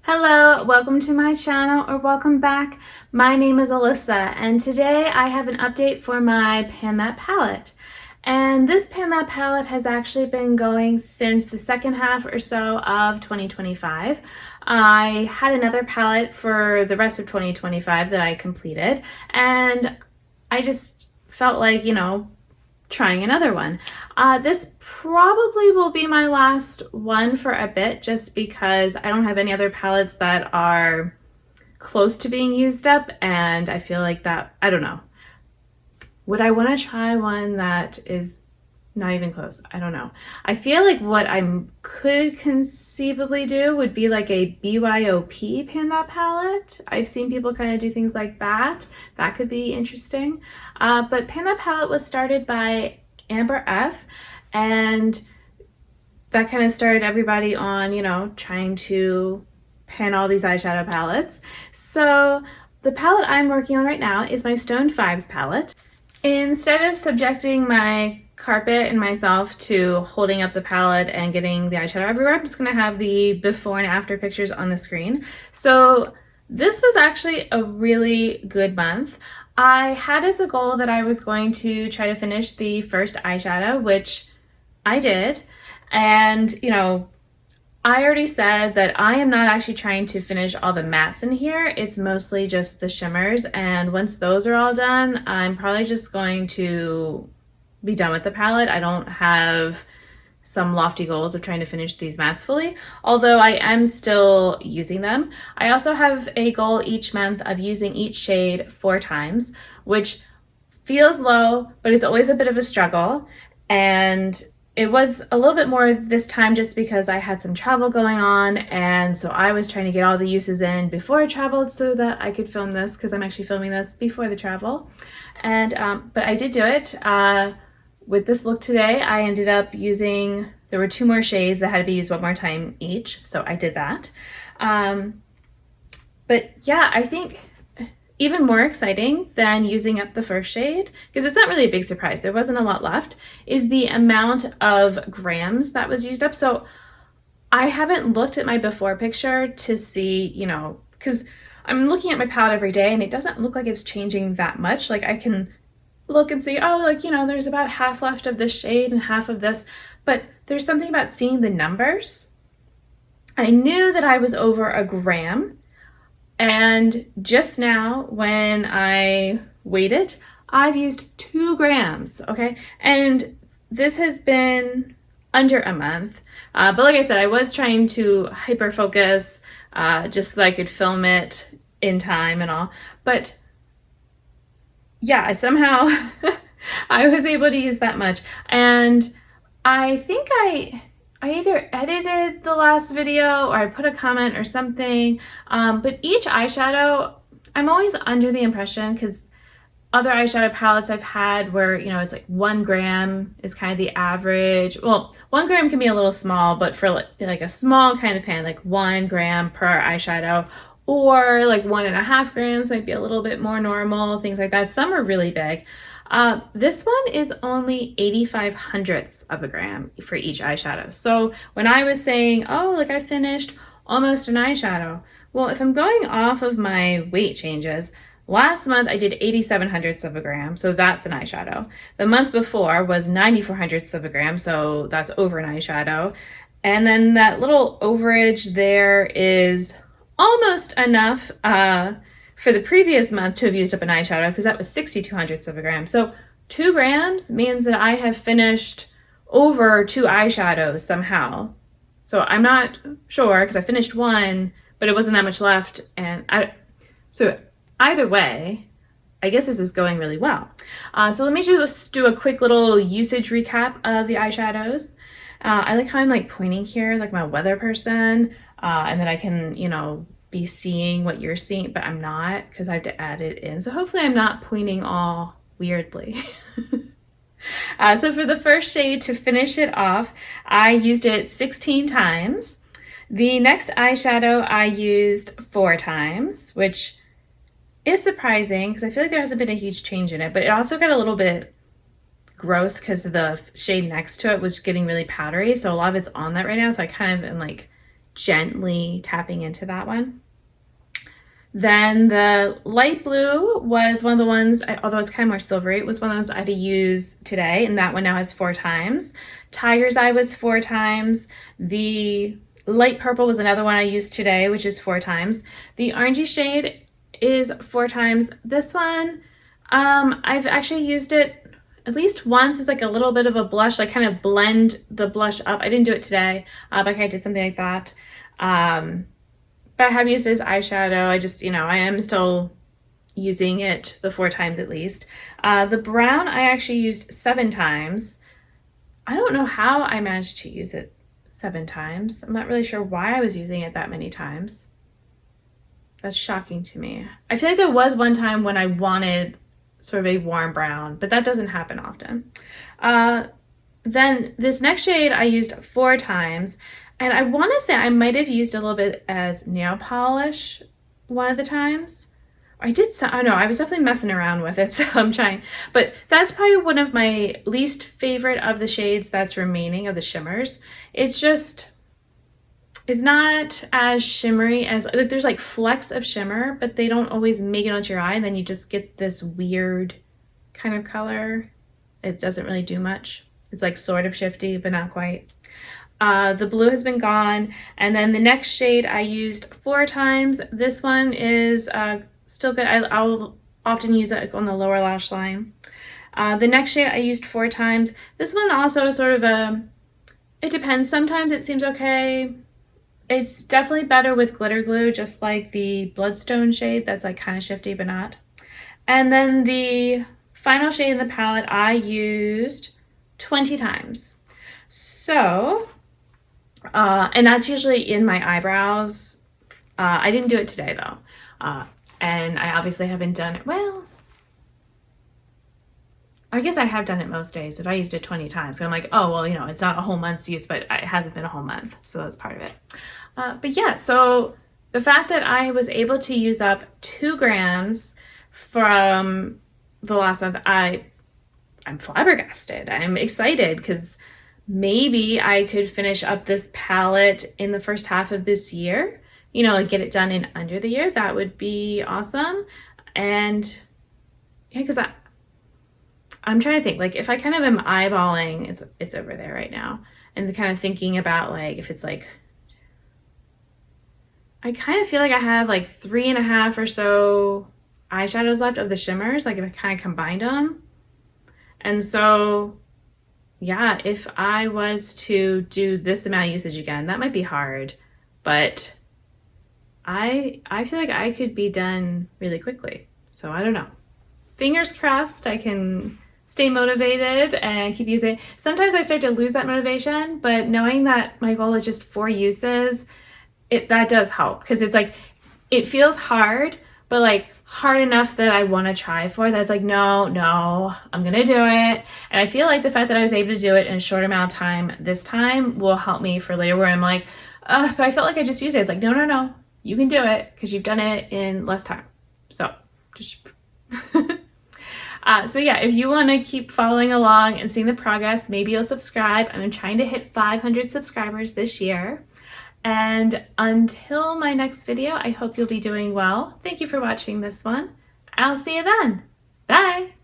Hello, welcome to my channel or welcome back. My name is Alyssa and today I have an update for my Pan That palette. And this Pan That palette has actually been going since the second half or so of 2025. I had another palette for the rest of 2025 that I completed and I just felt like, trying another one. This probably will be my last one for a bit just because I don't have any other palettes that are close to being used up, and I feel like that, I don't know. Would I want to try one that is not even close? I don't know. I feel like what I could conceivably do would be like a BYOP Pan That palette. I've seen people kind of do things like that. That could be interesting. But Pan That palette was started by Amber F, and that kind of started everybody on, trying to pan all these eyeshadow palettes. So the palette I'm working on right now is my Stoned Vibes palette. Instead of subjecting my carpet and myself to holding up the palette and getting the eyeshadow everywhere, I'm just going to have the before and after pictures on the screen. So this was actually a really good month. I had as a goal that I was going to try to finish the first eyeshadow, which I did. And, I already said that I am not actually trying to finish all the mattes in here. It's mostly just the shimmers. And once those are all done, I'm probably just going to be done with the palette. I don't have some lofty goals of trying to finish these mattes fully, although I am still using them. I also have a goal each month of using each shade 4 times, which feels low, but it's always a bit of a struggle. And it was a little bit more this time just because I had some travel going on, and so I was trying to get all the uses in before I traveled so that I could film this, because I'm actually filming this before the travel. And but I did do it. With this look today, I ended up using, there were 2 more shades that had to be used 1 more time each, so I did that. But yeah, I think even more exciting than using up the first shade, because it's not really a big surprise, there wasn't a lot left, is the amount of grams that was used up. So I haven't looked at my before picture to see, because I'm looking at my palette every day and it doesn't look like it's changing that much. Like I can look and see, oh, there's about half left of this shade and half of this, but there's something about seeing the numbers. I knew that I was over a gram, and just now when I weighed it, I've used 2 grams, okay? And this has been under a month, but like I said, I was trying to hyper focus just so I could film it in time and all, but yeah, somehow I was able to use that much. And I think I either edited the last video or I put a comment or something, but each eyeshadow, I'm always under the impression, because other eyeshadow palettes I've had where, it's like 1 gram is kind of the average. Well, 1 gram can be a little small, but for like a small kind of pan, like 1 gram per eyeshadow, or like 1.5 grams might be a little bit more normal, things like that. Some are really big. This one is only 85 hundredths of a gram for each eyeshadow. So when I was saying, oh, like I finished almost an eyeshadow, well, if I'm going off of my weight changes, last month I did 87 hundredths of a gram, so that's an eyeshadow. The month before was 94 hundredths of a gram, so that's over an eyeshadow. And then that little overage there is almost enough for the previous month to have used up an eyeshadow, because that was 62 hundredths of a gram. So 2 grams means that I have finished over 2 eyeshadows somehow. So I'm not sure, because I finished 1, but it wasn't that much left. And so either way, I guess this is going really well. So let me just do a quick little usage recap of the eyeshadows. I like how I'm like pointing here like my weather person, and then I can, be seeing what you're seeing, but I'm not, because I have to add it in. So hopefully I'm not pointing all weirdly. So for the first shade, to finish it off, I used it 16 times. The next eyeshadow I used 4 times, which is surprising because I feel like there hasn't been a huge change in it, but it also got a little bit gross because the shade next to it was getting really powdery. So a lot of it's on that right now. So I kind of am like gently tapping into that one. Then the light blue was one of the ones, although it's kind of more silvery, it was one of the ones I had to use today, and that one now has 4 times. Tiger's Eye was 4 times. The light purple was another one I used today, which is 4 times. The orangey shade is 4 times. This one, I've actually used it at least once as like a little bit of a blush, like kind of blend the blush up. I didn't do it today, but I did something like that. But I have used it as eyeshadow. I just, I am still using it the 4 times at least. The brown I actually used 7 times. I don't know how I managed to use it 7 times. I'm not really sure why I was using it that many times. That's shocking to me. I feel like there was one time when I wanted sort of a warm brown, but that doesn't happen often. Then this next shade I used 4 times, and I want to say I might have used a little bit as nail polish one of the times. I did some, I don't know, I was definitely messing around with it, so I'm trying. But that's probably one of my least favorite of the shades that's remaining of the shimmers. It's not as shimmery as, like, there's like flecks of shimmer, but they don't always make it onto your eye, and then you just get this weird kind of color. It doesn't really do much. It's like sort of shifty, but not quite. The blue has been gone, and then the next shade I used 4 times. This one is still good. I'll often use it on the lower lash line. The next shade I used 4 times. This one also is sort of it depends. Sometimes it seems okay. It's definitely better with glitter glue, just like the Bloodstone shade that's like kind of shifty but not. And then the final shade in the palette I used 20 times. So, and that's usually in my eyebrows. I didn't do it today though. And I obviously haven't done it, well, I guess I have done it most days if I used it 20 times. So I'm like, oh, well, it's not a whole month's use, but it hasn't been a whole month. So that's part of it. But yeah, so the fact that I was able to use up 2 grams from the last month, I'm flabbergasted. I'm excited because maybe I could finish up this palette in the first half of this year, like get it done in under the year. That would be awesome. And yeah, because I'm trying to think, like, if I kind of am eyeballing, it's over there right now, and kind of thinking about, like, if it's like, I kind of feel like I have like 3.5 or so eyeshadows left of the shimmers, like if I kind of combined them. And so yeah, if I was to do this amount of usage again, that might be hard, but I feel like I could be done really quickly. So I don't know. Fingers crossed I can stay motivated and keep using it. Sometimes I start to lose that motivation, but knowing that my goal is just 4 uses, that does help, because it's like, it feels hard, but like hard enough that I want to try for that's like, no, I'm gonna do it. And I feel like the fact that I was able to do it in a short amount of time this time will help me for later, where I'm like, but I felt like I just used it. It's like, no, you can do it because you've done it in less time. So just so yeah, if you want to keep following along and seeing the progress, maybe you'll subscribe. I'm trying to hit 500 subscribers this year. And until my next video, I hope you'll be doing well. Thank you for watching this one. I'll see you then. Bye.